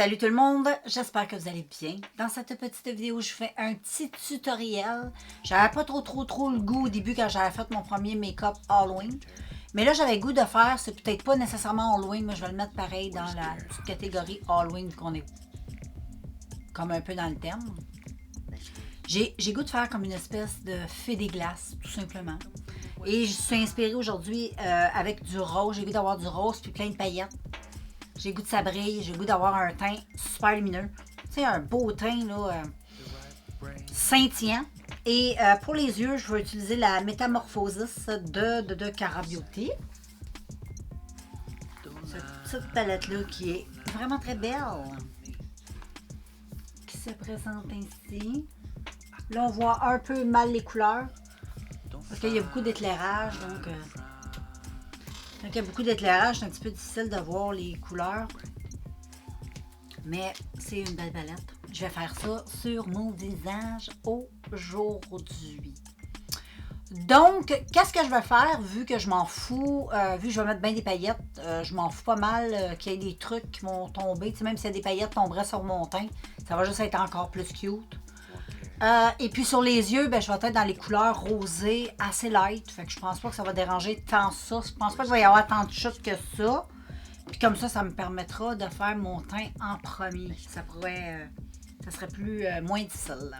Salut tout le monde, j'espère que vous allez bien. Dans cette petite vidéo, je fais un petit tutoriel. J'avais pas trop le goût au début quand j'avais fait mon premier make-up Halloween. Mais là, j'avais le goût de faire, c'est peut-être pas nécessairement Halloween, mais je vais le mettre pareil dans la petite catégorie Halloween qu'on est comme un peu dans le thème. J'ai goût de faire comme une espèce de fée des glaces, tout simplement. Et je suis inspirée aujourd'hui avec du rose. J'ai goût d'avoir du rose puis plein de paillettes. J'ai goût de ça brille, j'ai goût d'avoir un teint super lumineux. Tu sais, un beau teint, là, scintillant. Et pour les yeux, je vais utiliser la Métamorphosis de Cara Beauty. Cette petite palette-là qui est vraiment très belle. Qui se présente ainsi. Là, on voit un peu mal les couleurs. Parce qu'il y a beaucoup d'éclairage, donc... Quand il y a beaucoup d'éclairage, c'est un petit peu difficile de voir les couleurs. Mais c'est une belle palette. Je vais faire ça sur mon visage aujourd'hui. Donc, qu'est-ce que je vais faire vu que je m'en fous, vu que je vais mettre bien des paillettes, je m'en fous pas mal qu'il y ait des trucs qui vont tomber. Tu sais, même si des paillettes tomberaient sur mon teint, ça va juste être encore plus cute. Et puis sur les yeux, ben, je vais être dans les couleurs rosées assez light. Fait que je pense pas que ça va déranger tant ça. Je pense pas qu'il va y avoir tant de chutes que ça. Puis comme ça me permettra de faire mon teint en premier. Ça pourrait... ça serait moins difficile.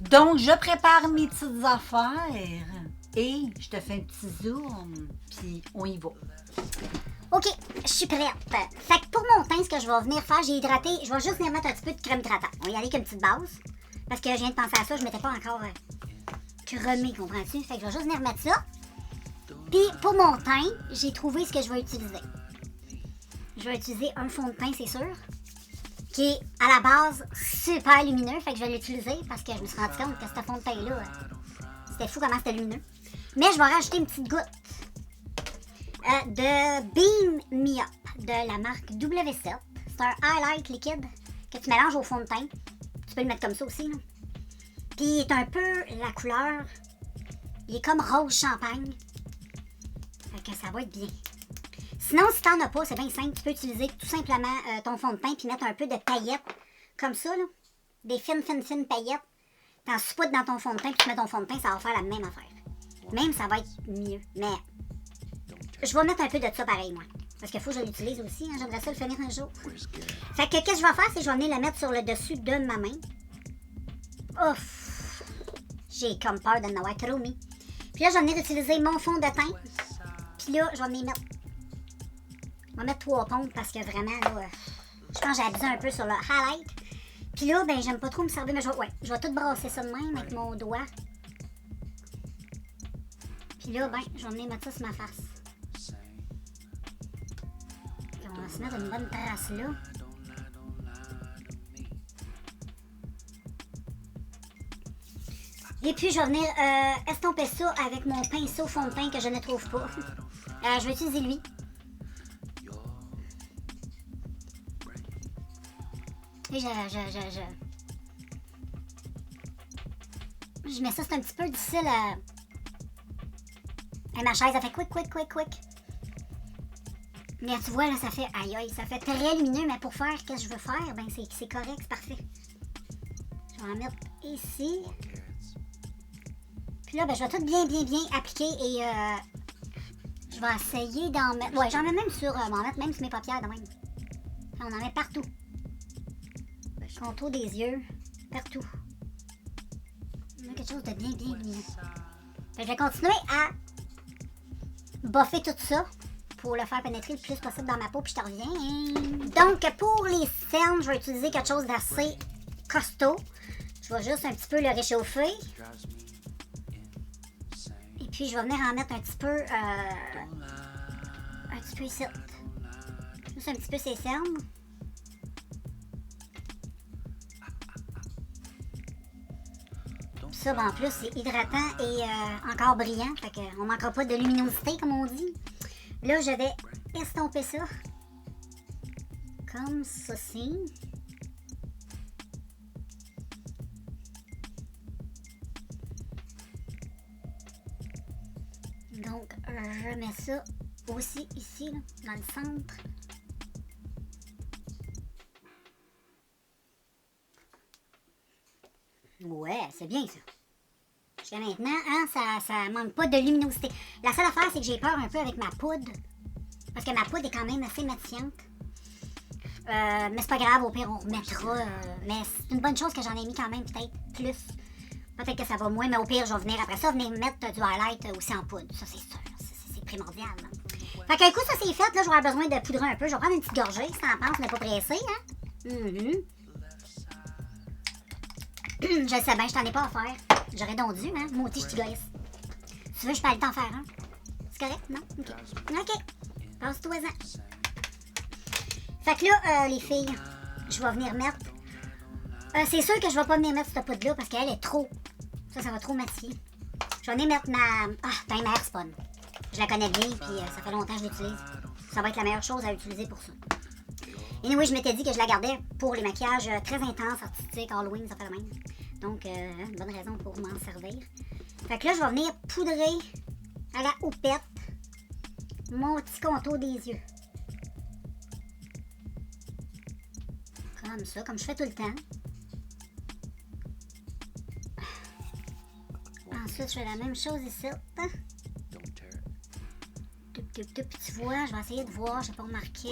Donc, je prépare mes petites affaires. Et je te fais un petit zoom. Puis on y va. OK, je suis prête. Fait que pour mon teint, ce que je vais venir faire, j'ai hydraté. Je vais juste venir mettre un petit peu de crème hydratante. On va y aller avec une petite base. Parce que je viens de penser à ça, je ne m'étais pas encore cremé, comprends-tu? Fait que je vais juste venir mettre ça. Puis pour mon teint, j'ai trouvé ce que je vais utiliser. Je vais utiliser un fond de teint, c'est sûr, qui est à la base super lumineux. Fait que je vais l'utiliser parce que je me suis rendu compte que ce fond de teint-là, c'était fou comment c'était lumineux. Mais je vais rajouter une petite goutte de Beam Me Up de la marque W7. C'est un highlight liquide que tu mélanges au fond de teint. Tu peux le mettre comme ça aussi, là. Puis il est un peu la couleur, il est comme rose champagne. Fait que ça va être bien. Sinon, si t'en as pas, c'est bien simple. Tu peux utiliser tout simplement ton fond de teint puis mettre un peu de paillettes comme ça, là. Des fines paillettes. T'en saupoudres dans ton fond de teint puis tu mets ton fond de teint, ça va faire la même affaire. Même ça va être mieux. Mais je vais mettre un peu de ça pareil, moi. Parce qu'il faut que je l'utilise aussi, hein. J'aimerais ça le finir un jour. Fait que qu'est-ce que je vais faire, c'est que je vais venir le mettre sur le dessus de ma main. Ouf! J'ai comme peur de n'avoir trop mis. Puis là, je vais venir utiliser mon fond de teint. Puis là, je vais venir mettre... Je vais mettre 3 pompes parce que vraiment, là, je pense que j'ai abusé un peu sur le highlight. Puis là, ben, j'aime pas trop me servir, mais je vais tout brasser ça de même avec mon doigt. Puis là, ben, je vais venir mettre ça sur ma face. Puis on va se mettre une bonne trace là. Et puis, je vais venir estomper ça avec mon pinceau fond de teint que je ne trouve pas. Je vais utiliser lui. Et je mets ça, c'est un petit peu difficile à ma chaise, ça fait quick. Mais tu vois, là, ça fait aïe, ça fait très lumineux, mais pour faire ce que je veux faire, ben c'est correct, c'est parfait. Je vais en mettre ici. Puis là, ben, je vais tout bien appliquer et je vais essayer d'en mettre... Ouais, j'en mets même sur... m'en mettre même sur mes paupières de même. On en met partout. Contour des yeux. Partout. On a quelque chose de bien lumineux. Fait que je vais continuer à boffer tout ça pour le faire pénétrer le plus possible dans ma peau, puis je te reviens. Donc, pour les cernes, je vais utiliser quelque chose d'assez costaud. Je vais juste un petit peu le réchauffer. Et puis, je vais venir en mettre un petit peu ici. Juste un petit peu ces cernes. Ça, ben, en plus, c'est hydratant et encore brillant. Fait qu'on ne manquera pas de luminosité, comme on dit. Là, je vais estomper ça. Comme ceci. Donc, je mets ça aussi ici, là, dans le centre. Ouais, c'est bien ça. Jusqu'à maintenant, hein, ça manque pas de luminosité. La seule affaire, c'est que j'ai peur un peu avec ma poudre. Parce que ma poudre est quand même assez matillante. Mais c'est pas grave, au pire, on remettra. Mais c'est une bonne chose que j'en ai mis quand même, peut-être plus. Peut-être que ça va moins, mais au pire, je vais venir après ça, venir mettre du highlight aussi en poudre. Ça, c'est sûr. C'est primordial. Hein. Fait qu'un coup, ça c'est fait. Là, j'aurai besoin de poudrer un peu. Je vais prendre une petite gorgée, si t'en penses, on n'est pas pressé, hein? Je sais bien, je t'en ai pas à faire. J'aurais donc dû, hein? Maudit, je t'égoïste. Si tu veux, je peux aller t'en faire un. C'est correct, non? OK. Passe-toi-en. Fait que là, les filles, je vais venir mettre... c'est sûr que je vais pas venir mettre cette poudre-là parce qu'elle est trop... Ça va trop matiller. Je vais venir mettre ma... ma Airspun. Je la connais bien, puis ça fait longtemps que je l'utilise. Ça va être la meilleure chose à utiliser pour ça. Et oui, je m'étais dit que je la gardais pour les maquillages très intenses, artistiques, Halloween, ça fait le même. Donc, une bonne raison pour m'en servir. Fait que là, je vais venir poudrer à la houppette mon petit contour des yeux. Comme ça, comme je fais tout le temps. Ensuite, je fais la même chose ici. Tu vois, je vais essayer de voir, je n'ai pas remarqué.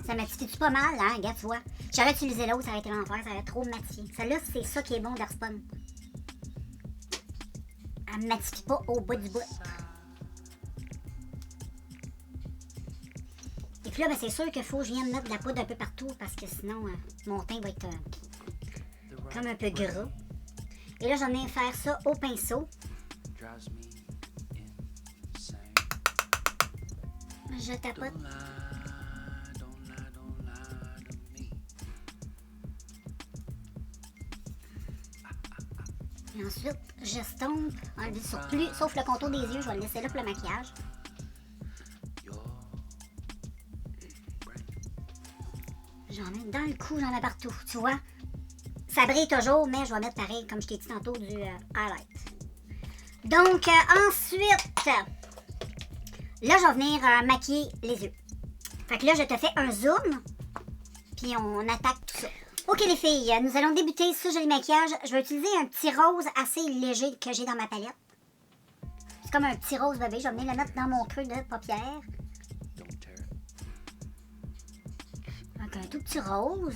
Ça mattifie pas mal, hein, regarde, tu vois. J'aurais utilisé l'autre, ça aurait été l'enfer, ça aurait trop matillé. Celle-là, c'est ça qui est bon d'Airspun. Elle ne mattifie pas au bout du bout. Et puis là, ben, c'est sûr qu'il faut que je vienne mettre de la poudre un peu partout parce que sinon, mon teint va être comme un peu gras. Et là, j'en ai faire ça au pinceau. Je tapote. Et ensuite, j'estompe, enlever le surplus, sauf le contour des yeux, je vais le laisser là pour le maquillage. J'en mets dans le cou, j'en mets partout, tu vois. Ça brille toujours, mais je vais mettre pareil, comme je t'ai dit tantôt, du highlight. Donc, ensuite, là, je vais venir maquiller les yeux. Fait que là, je te fais un zoom, puis on attaque tout ça. Ok les filles, nous allons débuter ce joli maquillage. Je vais utiliser un petit rose assez léger que j'ai dans ma palette. C'est comme un petit rose bébé. Je vais venir le mettre dans mon creux de paupière. Donc un tout petit rose.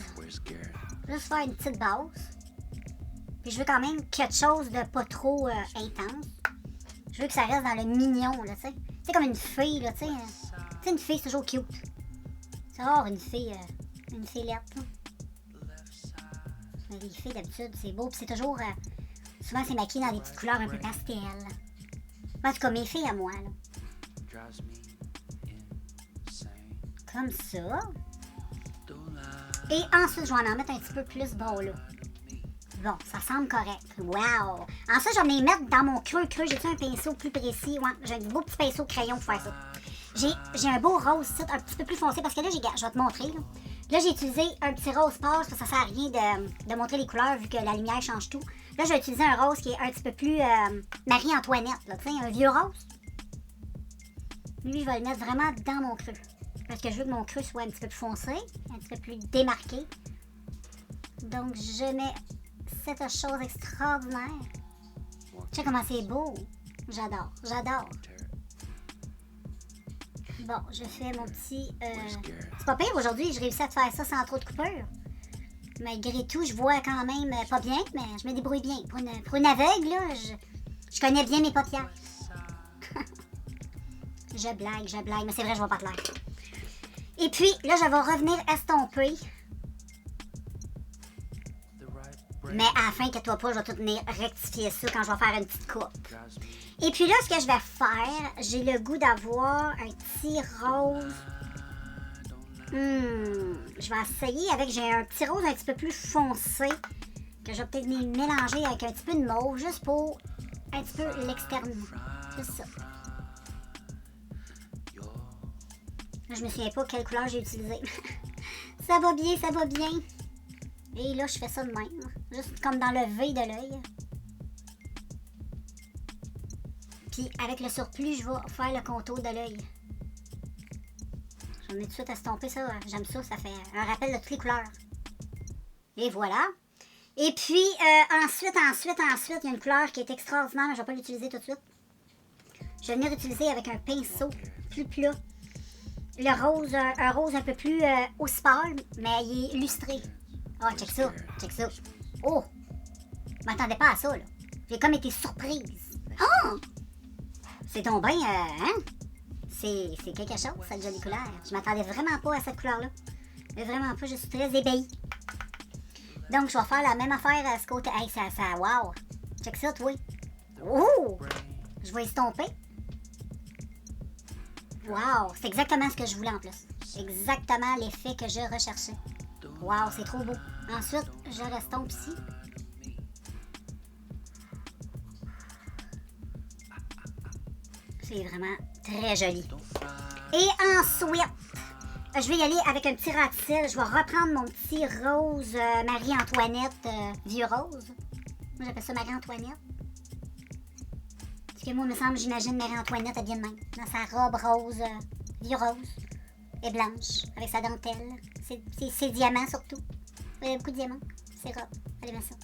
Juste faire une petite base. Puis je veux quand même quelque chose de pas trop intense. Je veux que ça reste dans le mignon, là, tu sais. C'est comme une fille, là, tu sais. Tu sais, une fille, c'est toujours cute. C'est rare, une fille lettre, là. Mais les filles, d'habitude, c'est beau. Puis c'est toujours... souvent, c'est maquillé dans des petites couleurs un peu pastel. En tout cas, mes filles à moi, là. Comme ça. Et ensuite, je vais en mettre un petit peu plus bas, là. Bon, ça semble correct. Wow! Ensuite, je vais les mettre dans mon creux. J'ai-tu un pinceau plus précis? Ouais, j'ai un beau petit pinceau crayon pour faire ça. J'ai un beau rose, un petit peu plus foncé, parce que là, je vais te montrer, là. Là, j'ai utilisé un petit rose pâle, parce que ça sert à rien de montrer les couleurs, vu que la lumière change tout. Là, je vais utiliser un rose qui est un petit peu plus Marie-Antoinette, là, tu sais, un vieux rose. Lui, je vais le mettre vraiment dans mon creux. Parce que je veux que mon creux soit un petit peu plus foncé, un petit peu plus démarqué. Donc, je mets cette chose extraordinaire. Tu sais comment c'est beau. J'adore, j'adore. Bon, je fais mon petit... C'est pas pire aujourd'hui, je réussis à te faire ça sans trop de coupure. Malgré tout, je vois quand même pas bien, mais je me débrouille bien. Pour une aveugle, là, je connais bien mes paupières. je blague, mais c'est vrai, je vois pas clair. Et puis, là, je vais revenir estomper. Mais à la fin, inquiète-toi pas, je vais tout venir rectifier ça quand je vais faire une petite coupe. Et puis là, ce que je vais faire, j'ai le goût d'avoir un petit rose. Je vais essayer avec, j'ai un petit rose un petit peu plus foncé, que je vais peut-être mélanger avec un petit peu de mauve, juste pour un petit peu l'externe. C'est ça. Là, je me souviens pas quelle couleur j'ai utilisée. Ça va bien, ça va bien. Et là, je fais ça de même. Juste comme dans le V de l'œil. Puis avec le surplus, je vais faire le contour de l'œil. Je vais mettre tout de suite à estomper ça. J'aime ça, ça fait un rappel de toutes les couleurs. Et voilà. Et puis, ensuite, il y a une couleur qui est extraordinaire, mais je ne vais pas l'utiliser tout de suite. Je vais venir utiliser avec un pinceau plus plat. Le rose, un rose un peu plus aussi pâle, mais il est lustré. Oh, check ça, check ça. Oh, je m'attendais pas à ça, là. J'ai comme été surprise. Oh! C'est donc bien, hein? C'est quelque chose, cette jolie couleur. Je m'attendais vraiment pas à cette couleur-là. Mais vraiment pas, je suis très ébahie. Donc, je vais faire la même affaire à ce côté. Hey, ça, wow! Check ça, toi. Oh! Je vais estomper. Wow! C'est exactement ce que je voulais en plus. Exactement l'effet que je recherchais. Wow, c'est trop beau. Ensuite, je restompe ici. C'est vraiment très joli. Et ensuite, je vais y aller avec un petit rat de cils. Je vais reprendre mon petit rose Marie-Antoinette, vieux rose. Moi, j'appelle ça Marie-Antoinette. Parce que moi, il me semble, j'imagine Marie-Antoinette habillée de même. Dans sa robe rose, vieux rose. Et blanche, avec sa dentelle. Ses diamants surtout. Il y a beaucoup de diamants. Ses robes. Allez, bien ça.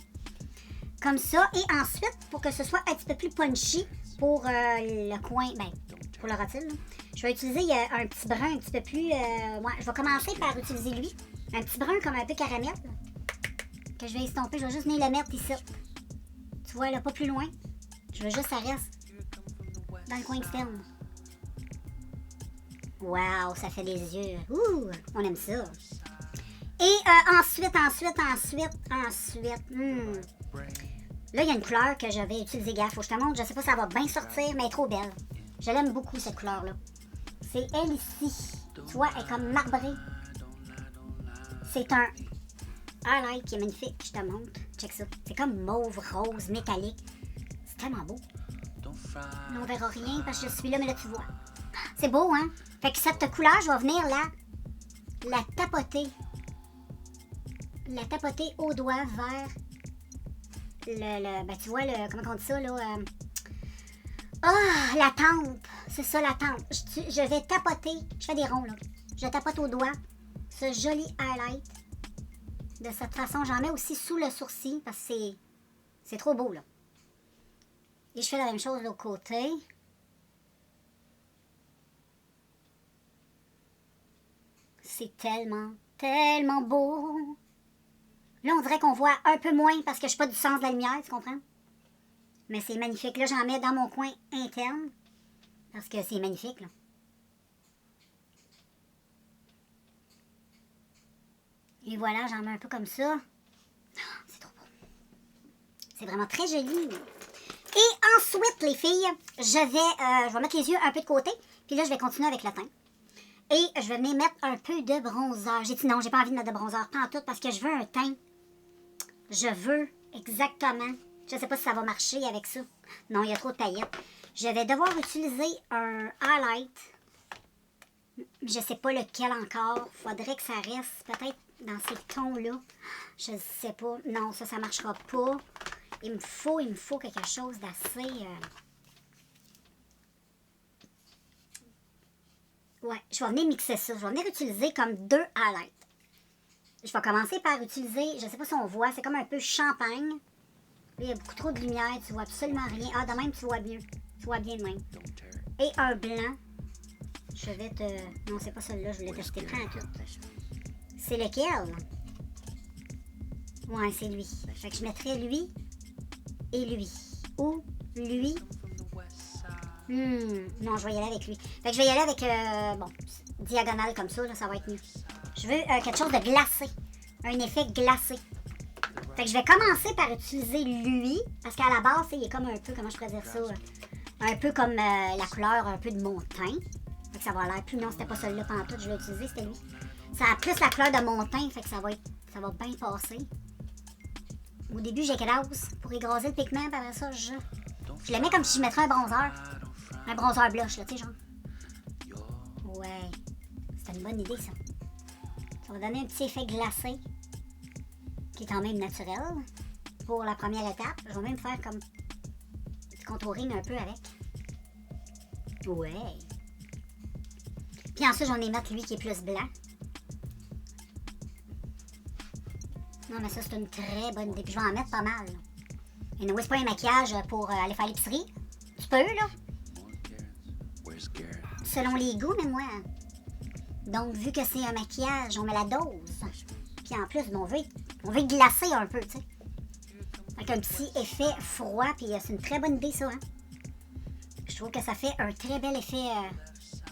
Comme ça. Et ensuite, pour que ce soit un petit peu plus punchy, pour le coin, ben, pour le rotule, je vais utiliser un petit brun un petit peu plus... ouais, je vais commencer par utiliser lui. Un petit brun comme un peu caramel. Que je vais estomper. Je vais juste venir le mettre ici. Tu vois, là, pas plus loin. Je veux juste que ça reste dans le coin externe. Wow, ça fait des yeux. Ouh, on aime ça. Et ensuite. Là, il y a une couleur que je vais utiliser, gars. Faut que je te montre. Je sais pas si ça va bien sortir, mais elle est trop belle. Je l'aime beaucoup, cette couleur-là. C'est elle ici. Tu vois, elle est comme marbrée. C'est un highlight qui est magnifique. Je te montre. Check ça. C'est comme mauve, rose, métallique. C'est tellement beau. Là, on verra rien parce que je suis là, mais là, tu vois. C'est beau, hein? Fait que cette couleur, je vais venir là, la tapoter au doigt vers ben tu vois, comment on dit ça, là? La tempe. C'est ça, la tempe. Je vais tapoter, je fais des ronds, là. Je tapote au doigt ce joli highlight. De cette façon, j'en mets aussi sous le sourcil parce que c'est trop beau, là. Et je fais la même chose de l'autre côté. C'est tellement, tellement beau. Là, on dirait qu'on voit un peu moins parce que je suis pas du sens de la lumière, tu comprends? Mais c'est magnifique. Là, j'en mets dans mon coin interne parce que c'est magnifique, là. Et voilà, j'en mets un peu comme ça. C'est trop beau. C'est vraiment très joli. Et ensuite, les filles, je vais mettre les yeux un peu de côté. Puis là, je vais continuer avec le teint. Et je vais venir mettre un peu de bronzer. J'ai dit non, j'ai pas envie de mettre de bronzer, pas en tout, parce que je veux un teint. Je veux exactement. Je sais pas si ça va marcher avec ça. Non, il y a trop de paillettes. Je vais devoir utiliser un highlight. Je sais pas lequel encore. Faudrait que ça reste peut-être dans ces tons-là. Je sais pas. Non, ça marchera pas. Il me faut quelque chose d'assez... Ouais, je vais venir mixer ça. Je vais venir utiliser comme 2 highlights. Je vais commencer par utiliser, je sais pas si on voit, c'est comme un peu champagne. Là, il y a beaucoup trop de lumière, tu vois absolument rien. Ah, de même, tu vois mieux. Tu vois bien de même. Et un blanc. Je vais te... Non, c'est pas celui-là, je voulais tester. Prends tout. C'est lequel? Ouais, c'est lui. Fait que je mettrai lui et lui. Ou lui. Non, je vais y aller avec lui. Fait que je vais y aller avec, bon, diagonale comme ça, là, ça va être mieux. Je veux quelque chose de glacé. Un effet glacé. Fait que je vais commencer par utiliser lui. Parce qu'à la base, il est comme un peu, comment je pourrais dire ça? Un peu comme la couleur un peu de mon teint. Fait que ça va avoir l'air plus... Non, c'était pas celui-là pantoute, je l'ai utilisé, c'était lui. Ça a plus la couleur de mon teint, fait que ça va bien passer. Au début, j'écrase pour écraser le pigment, puis après ça, je le mets comme si je mettrais un bronzer. Un bronzer blush, là, tu sais, genre. Ouais. C'est une bonne idée, ça. Ça va donner un petit effet glacé. Qui est quand même naturel. Pour la première étape. Je vais même faire comme du contouring un peu avec. Ouais. Puis ensuite, j'en ai mettre lui qui est plus blanc. Non, mais ça, c'est une très bonne idée. Puis je vais en mettre pas mal. Et nous, c'est pas un maquillage pour aller faire l'épicerie. Tu peux, là. Selon les goûts, mais moi. Donc, vu que c'est un maquillage, on met la dose. Puis en plus, on veut glacer un peu, tu sais. Avec un petit effet froid, puis c'est une très bonne idée, ça, hein. Je trouve que ça fait un très bel effet.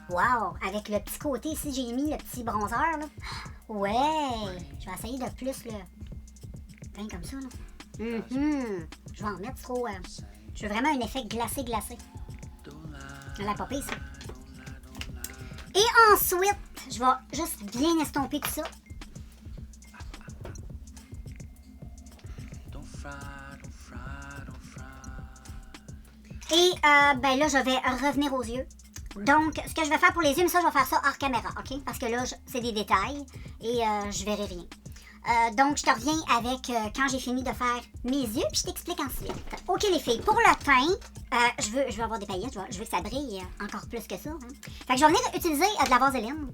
Wow! Avec le petit côté ici, j'ai mis le petit bronzer, là. Ouais! Je vais essayer de plus le. Fin comme ça, là. Je vais en mettre trop. Je veux vraiment un effet glacé. La popée, ça. Et ensuite, je vais juste bien estomper tout ça. Et ben là, je vais revenir aux yeux. Donc, ce que je vais faire pour les yeux, mais ça, je vais faire ça hors caméra, OK? Parce que là, c'est des détails et je verrai rien. Donc, je te reviens avec quand j'ai fini de faire mes yeux, puis je t'explique ensuite. OK, les filles, pour le teint, je veux avoir des paillettes, je veux que ça brille encore plus que ça. Hein. Fait que je vais venir utiliser de la vaseline.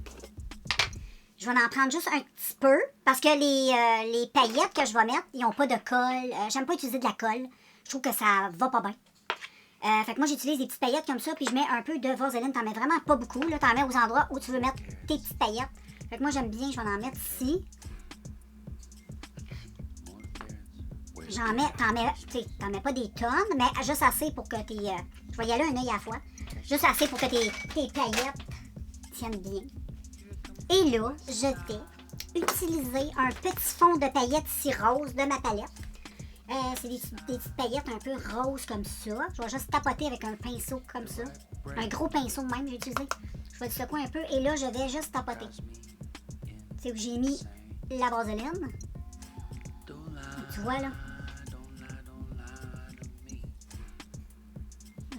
Je vais en prendre juste un petit peu, parce que les paillettes que je vais mettre, ils n'ont pas de colle. J'aime pas utiliser de la colle. Je trouve que ça va pas bien. Fait que moi, j'utilise des petites paillettes comme ça, puis je mets un peu de vaseline. T'en mets vraiment pas beaucoup, là. T'en mets aux endroits où tu veux mettre tes petites paillettes. Fait que moi, j'aime bien, je vais en mettre ici. T'en mets pas des tonnes, mais juste assez pour que tes... je vais y aller un œil à la fois. Juste assez pour que tes paillettes tiennent bien. Et là, je vais utiliser un petit fond de paillettes ici rose de ma palette. C'est des petites paillettes un peu roses comme ça. Je vais juste tapoter avec un pinceau comme ça. Un gros pinceau de même, j'ai utilisé. Je vais le secouer un peu et là, je vais juste tapoter. C'est où j'ai mis la vaseline. Tu vois, là?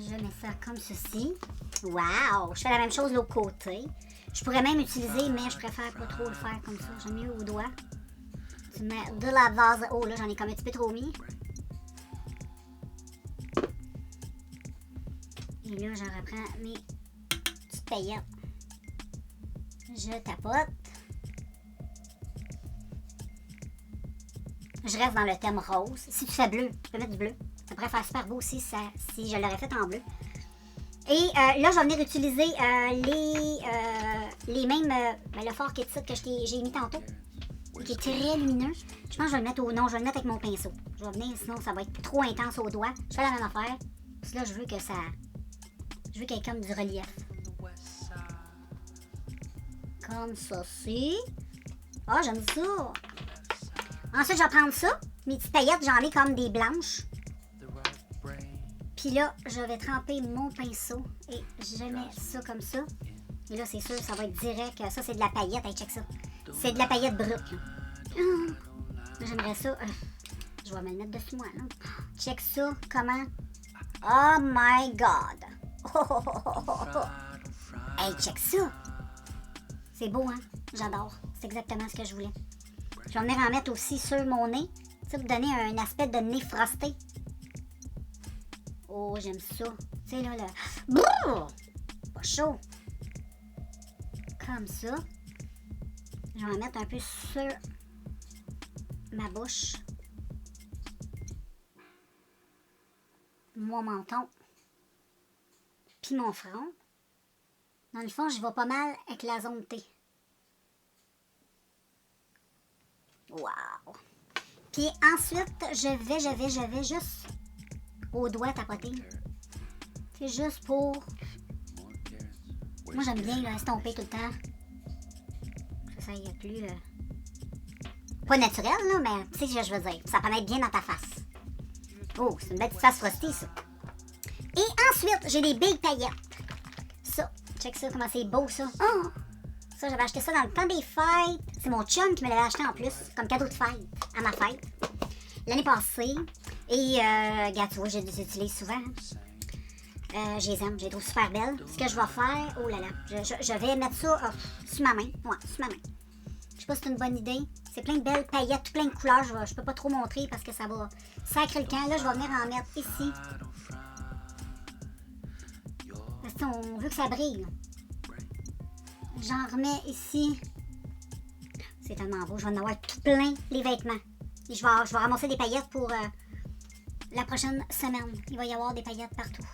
Je mets ça comme ceci. Wow! Je fais la même chose de l'autre côté. Je pourrais même utiliser, mais je préfère pas trop le faire comme ça. J'aime mieux au doigt. Tu mets de la vase. Oh là, j'en ai comme un petit peu trop mis. Et là, je reprends mes petites paillettes. Je tapote. Je reste dans le thème rose. Si tu fais bleu, tu peux mettre du bleu. Ça pourrait faire super beau aussi si je l'aurais fait en bleu. Et là, je vais venir utiliser les mêmes... le fort kit que j'ai mis tantôt. Qui est très lumineux. Je pense que je vais le mettre je vais le mettre avec mon pinceau. Je vais venir, sinon ça va être trop intense au doigt. Je fais la même affaire. Parce que là, je veux qu'il y ait comme du relief. Comme ceci. Ah, j'aime ça. Ensuite, je vais prendre ça. Mes petites paillettes, j'en ai comme des blanches. Puis là, je vais tremper mon pinceau et je mets ça comme ça. Et là, c'est sûr, ça va être direct. Ça, c'est de la paillette. Hey, check ça. C'est de la paillette brute. J'aimerais ça. Je vais me le mettre dessus moi. Là. Check ça. Comment? Oh my God. Hey, check ça. C'est beau, hein? J'adore. C'est exactement ce que je voulais. Je vais venir en mettre aussi sur mon nez. Ça, pour donner un aspect de nez frosté. Oh, j'aime ça. Tu sais, là, Brrr! Pas chaud. Comme ça. Je vais en mettre un peu sur ma bouche. Mon menton. Puis mon front. Dans le fond, je vais pas mal avec la zone T. Wow! Puis ensuite, je vais juste au doigt tapoter. C'est juste pour... Moi, j'aime bien là, estomper tout le temps. Ça y est plus... Pas naturel, là, mais tu sais ce que je veux dire. Ça peut être bien dans ta face. Oh, c'est une belle petite face frostée, ça. Et ensuite, j'ai des big paillettes. Ça, check ça, comment c'est beau, ça. Oh! Ça, j'avais acheté ça dans le temps des fêtes. C'est mon chum qui me l'avait acheté en plus, comme cadeau de fête, à ma fête. L'année passée. Et, regarde, tu vois, je les utilise souvent. Je les aime, je les trouve super belles. Ce que je vais faire, oh là là, je vais mettre ça sur ma main. Ouais, sur ma main. Je sais pas si c'est une bonne idée. C'est plein de belles paillettes, tout plein de couleurs. Je peux pas trop montrer parce que ça va sacrer le camp. Là, je vais venir en mettre ici. Parce qu'on veut que ça brille. J'en remets ici. C'est tellement beau. Je vais en avoir tout plein les vêtements. Et je vais ramasser des paillettes pour la prochaine semaine. Il va y avoir des paillettes partout.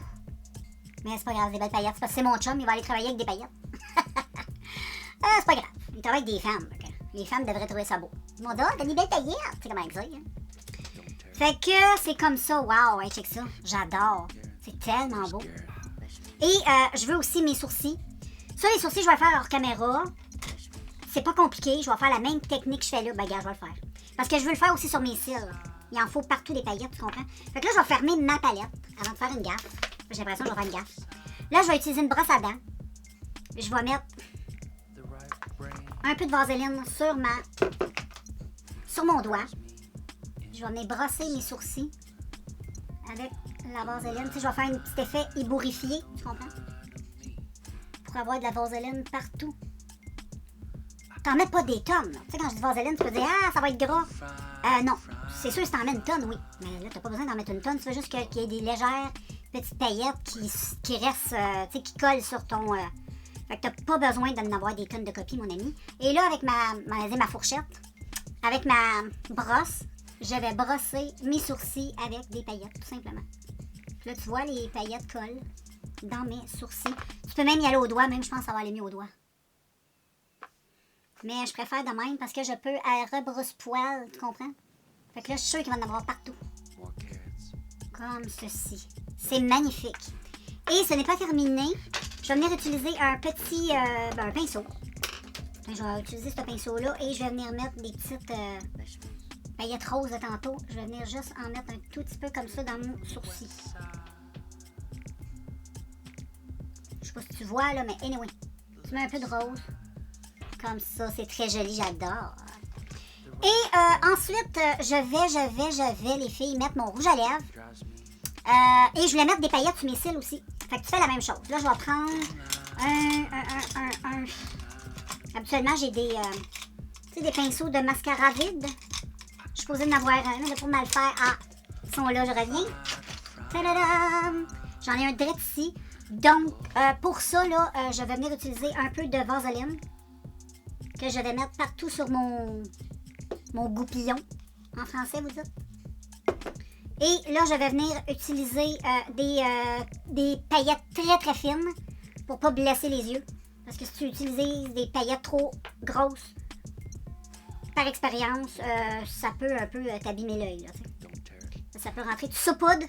Mais c'est pas grave, des belles paillettes. C'est parce que c'est mon chum, il va aller travailler avec des paillettes. C'est pas grave. Il travaille avec des femmes. Les femmes devraient trouver ça beau. Ils m'ont dit, oh, t'as des belles paillettes. C'est comment ça, hein? Fait que c'est comme ça. Wow, ouais, check ça. J'adore. C'est tellement beau. Et je veux aussi mes sourcils. Ça, les sourcils, je vais le faire hors caméra. C'est pas compliqué. Je vais faire la même technique que je fais là. Ben, regarde, je vais le faire. Parce que je veux le faire aussi sur mes cils. Il en faut partout des paillettes, tu comprends? Fait que là, je vais fermer ma palette avant de faire une gaffe. J'ai l'impression que je vais faire une gaffe. Là, je vais utiliser une brosse à dents. Je vais mettre un peu de vaseline sur mon doigt. Je vais venir brosser mes sourcils avec la vaseline. Tu sais, je vais faire un petit effet ébourifié, tu comprends? Pour avoir de la vaseline partout. T'en mets pas des tonnes. Tu sais, quand je dis vaseline, tu peux dire, ah, ça va être gras. Non, c'est sûr que si t'en mets une tonne, oui. Mais là, t'as pas besoin d'en mettre une tonne. Tu veux juste qu'il y ait des légères petites paillettes qui restent, tu sais, qui collent sur ton... Fait que t'as pas besoin d'en avoir des tonnes de copies, mon ami. Et là, avec ma fourchette, avec ma brosse, je vais brosser mes sourcils avec des paillettes, tout simplement. Là, tu vois, les paillettes collent dans mes sourcils. Tu peux même y aller au doigt, même je pense que ça va aller mieux au doigt. Mais je préfère de même parce que je peux rebrousse-poil, tu comprends? Fait que là, je suis sûre qu'il va en avoir partout. Comme ceci. C'est magnifique. Et ce n'est pas terminé. Je vais venir utiliser un petit un pinceau. Je vais utiliser ce pinceau-là et je vais venir mettre des petites paillettes roses de tantôt. Je vais venir juste en mettre un tout petit peu comme ça dans mon sourcil. Je sais pas si tu vois là, mais anyway. Tu mets un peu de rose. Comme ça, c'est très joli, j'adore. Et ensuite, je vais, les filles, mettre mon rouge à lèvres. Et je voulais mettre des paillettes sur mes cils aussi. Fait que tu fais la même chose. Là, je vais prendre un. Habituellement, j'ai des pinceaux de mascara vide. Je suis posée d'en avoir un, mais pour mal le faire. Ah, ils sont là, je reviens. Tadadam! J'en ai un direct ici. Donc, pour ça, là, je vais venir utiliser un peu de vaseline que je vais mettre partout sur mon goupillon. En français, vous dites? Et là, je vais venir utiliser des paillettes très très fines pour pas blesser les yeux. Parce que si tu utilises des paillettes trop grosses, par expérience, ça peut un peu t'abîmer l'œil. Ça peut rentrer. Tu saupoudres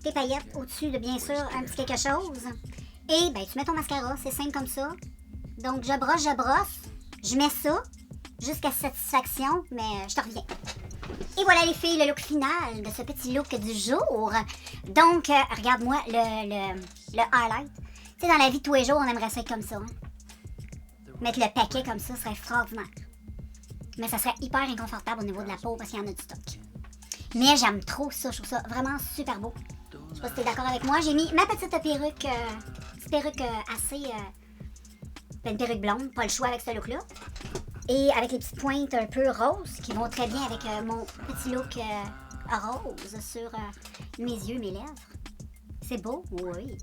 tes paillettes au-dessus de, bien sûr, un petit quelque chose. Et ben, tu mets ton mascara, c'est simple comme ça. Donc, je brosse, je mets ça jusqu'à satisfaction, mais je te reviens. Et voilà les filles, le look final de ce petit look du jour. Donc, regarde-moi le highlight. Tu sais, dans la vie de tous les jours, on aimerait ça être comme ça. Hein? Mettre le paquet comme ça serait extraordinaire. Mais ça serait hyper inconfortable au niveau de la peau parce qu'il y en a du stock. Mais j'aime trop ça, je trouve ça vraiment super beau. Je sais pas si t'es d'accord avec moi. J'ai mis ma petite perruque, assez... une perruque blonde, pas le choix avec ce look-là. Et avec les petites pointes un peu roses qui vont très bien avec mon petit look rose sur mes yeux, mes lèvres. C'est beau? Oui.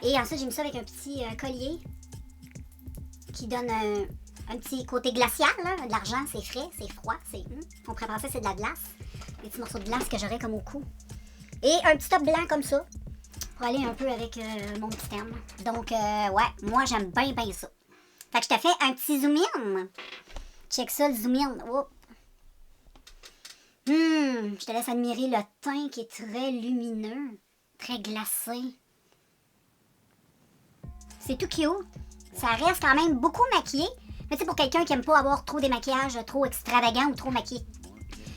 Et ensuite, j'ai mis ça avec un petit collier qui donne un petit côté glacial. Là. De l'argent, c'est frais, c'est froid. On pourrait penser que c'est de la glace. Des petits morceaux de glace que j'aurais comme au cou. Et un petit top blanc comme ça pour aller un peu avec mon petit thème. Donc, ouais, moi, j'aime bien ça. Fait que je te fais un petit zoom-in. Check ça, le zoom-in. Oh. Je te laisse admirer le teint qui est très lumineux, très glacé. C'est tout cute. Ça reste quand même beaucoup maquillé. Mais c'est pour quelqu'un qui aime pas avoir trop des maquillages trop extravagants ou trop maquillés.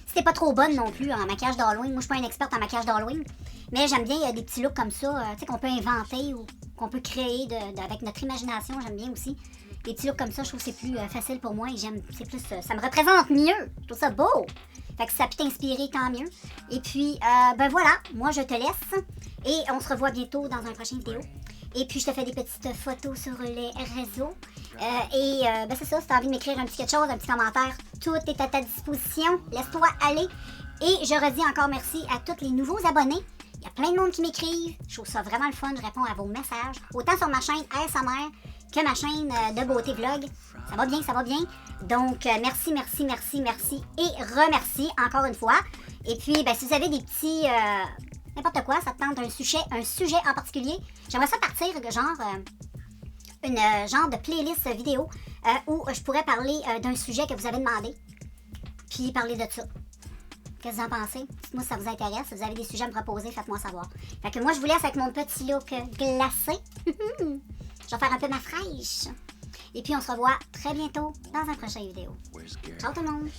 Si t'es pas trop bonne non plus en maquillage d'Halloween. Moi, je suis pas une experte en maquillage d'Halloween. Mais j'aime bien des petits looks comme ça, tu sais, qu'on peut inventer ou qu'on peut créer avec notre imagination. J'aime bien aussi. Des petits looks comme ça, je trouve que c'est plus facile pour moi et c'est plus, ça me représente mieux. Je trouve ça beau. Fait que si ça peut t'inspirer, tant mieux. Et puis, ben voilà, moi je te laisse et on se revoit bientôt dans un prochain vidéo. Et puis, je te fais des petites photos sur les réseaux. Ben c'est ça, si tu as envie de m'écrire un petit quelque chose, un petit commentaire, tout est à ta disposition. Laisse-toi aller. Et je redis encore merci à tous les nouveaux abonnés. Il y a plein de monde qui m'écrivent. Je trouve ça vraiment le fun. Je réponds à vos messages. Autant sur ma chaîne ASMR que ma chaîne de beauté vlog. Ça va bien, ça va bien. Donc, merci, merci, merci, merci et remercie encore une fois. Et puis, ben, si vous avez des petits... n'importe quoi, ça te tente un sujet en particulier, j'aimerais ça partir une genre de playlist vidéo où je pourrais parler d'un sujet que vous avez demandé. Puis parler de ça. Qu'est-ce que vous en pensez? Dites-moi si ça vous intéresse. Si vous avez des sujets à me proposer, faites-moi savoir. Fait que moi, je vous laisse avec mon petit look glacé. Je vais faire un peu ma fraîche. Et puis, on se revoit très bientôt dans un prochain vidéo. Ciao tout le monde!